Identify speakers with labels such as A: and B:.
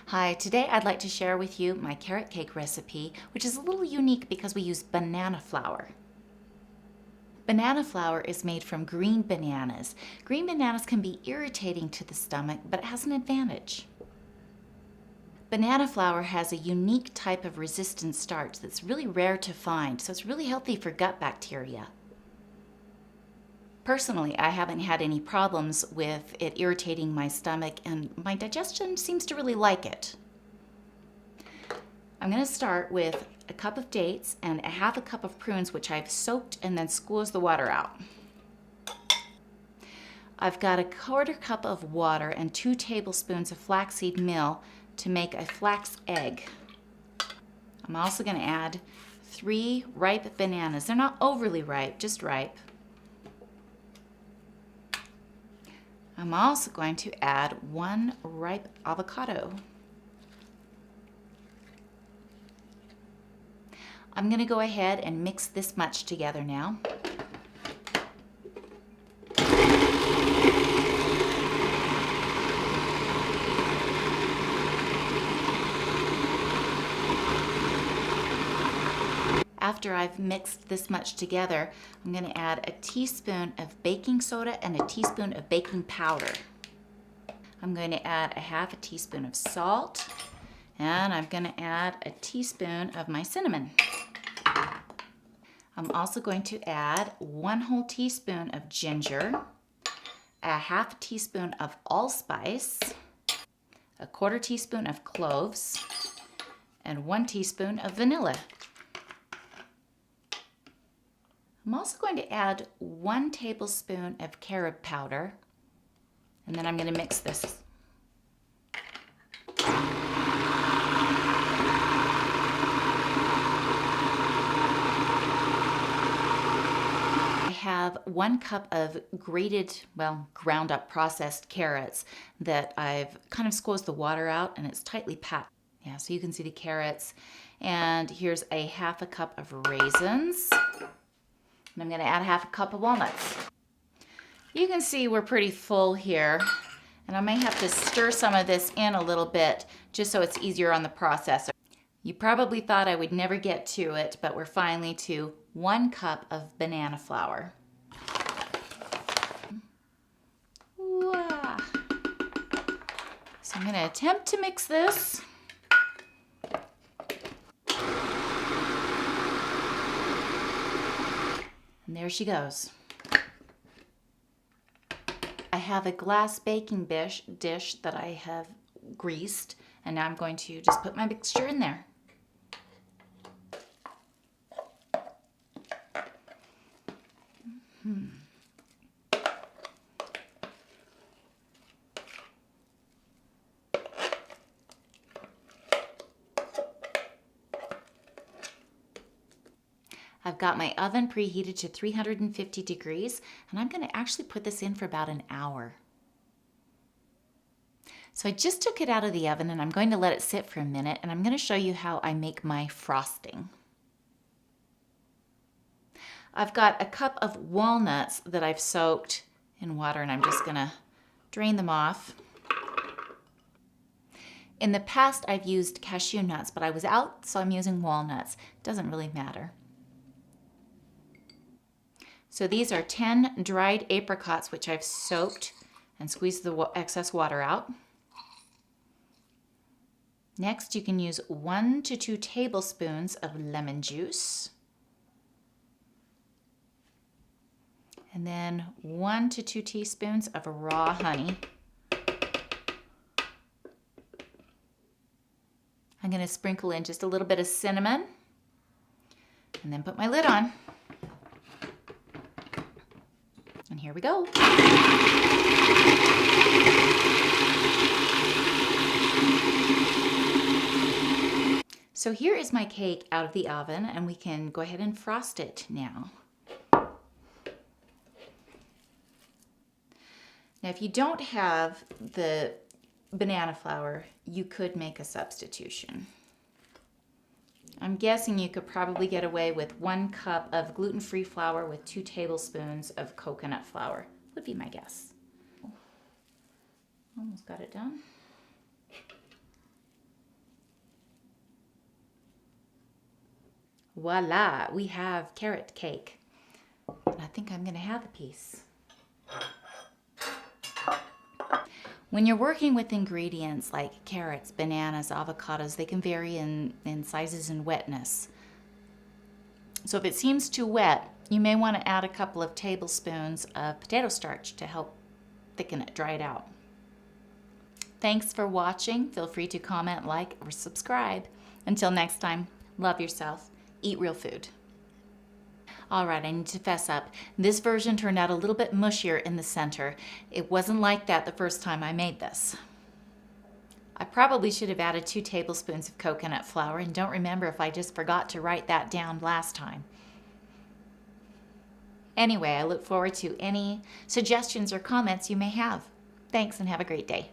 A: Hi, today I'd like to share with you my carrot cake recipe, which is a little unique because we use banana flour. Banana flour is made from green bananas. Green bananas can be irritating to the stomach, but it has an advantage. Banana flour has a unique type of resistant starch that's really rare to find, so it's really healthy for gut bacteria. Personally, I haven't had any problems with it irritating my stomach, and my digestion seems to really like it. I'm going to start with a cup of dates and a half a cup of prunes, which I've soaked and then squeezed the water out. I've got a quarter cup of water and 2 tablespoons of flaxseed meal to make a flax egg. I'm also going to add 3 ripe bananas. They're not overly ripe, just ripe. I'm also going to add 1 ripe avocado. I'm going to go ahead and mix this much together now. After I've mixed this much together, I'm going to add a teaspoon of baking soda and a teaspoon of baking powder. I'm going to add a half a teaspoon of salt, and I'm going to add a teaspoon of my cinnamon. I'm also going to add 1 whole teaspoon of ginger, a half teaspoon of allspice, a quarter teaspoon of cloves, and 1 teaspoon of vanilla. I'm also going to add 1 tablespoon of carob powder, and then I'm going to mix this. I have 1 cup of ground up processed carrots that I've kind of squeezed the water out, and it's tightly packed. Yeah, so you can see the carrots. And here's a half a cup of raisins. And I'm going to add half a cup of walnuts. You can see we're pretty full here, and I may have to stir some of this in a little bit just so it's easier on the processor. You probably thought I would never get to it, but we're finally to 1 cup of banana flour. Wow. So I'm going to attempt to mix this. And there she goes. I have a glass baking dish that I have greased, and now I'm going to just put my mixture in there. I've got my oven preheated to 350 degrees, and I'm going to actually put this in for about an hour. So I just took it out of the oven, and I'm going to let it sit for a minute, and I'm going to show you how I make my frosting. I've got a cup of walnuts that I've soaked in water, and I'm just going to drain them off. In the past, I've used cashew nuts, but I was out, so I'm using walnuts. It doesn't really matter. So these are 10 dried apricots, which I've soaked and squeezed the excess water out. Next, you can use 1 to 2 tablespoons of lemon juice. And then 1 to 2 teaspoons of raw honey. I'm going to sprinkle in just a little bit of cinnamon and then put my lid on. And here we go. So here is my cake out of the oven, and we can go ahead and frost it now. Now, if you don't have the banana flour, you could make a substitution. I'm guessing you could probably get away with 1 cup of gluten-free flour with 2 tablespoons of coconut flour, would be my guess. Almost got it done. Voila, we have carrot cake. And I think I'm going to have a piece. When you're working with ingredients like carrots, bananas, avocados, they can vary in sizes and wetness. So if it seems too wet, you may want to add a couple of tablespoons of potato starch to help thicken it, dry it out. Thanks for watching. Feel free to comment, like, or subscribe. Until next time, love yourself, eat real food. All right, I need to fess up. This version turned out a little bit mushier in the center. It wasn't like that the first time I made this. I probably should have added 2 tablespoons of coconut flour and don't remember if I just forgot to write that down last time. Anyway, I look forward to any suggestions or comments you may have. Thanks and have a great day.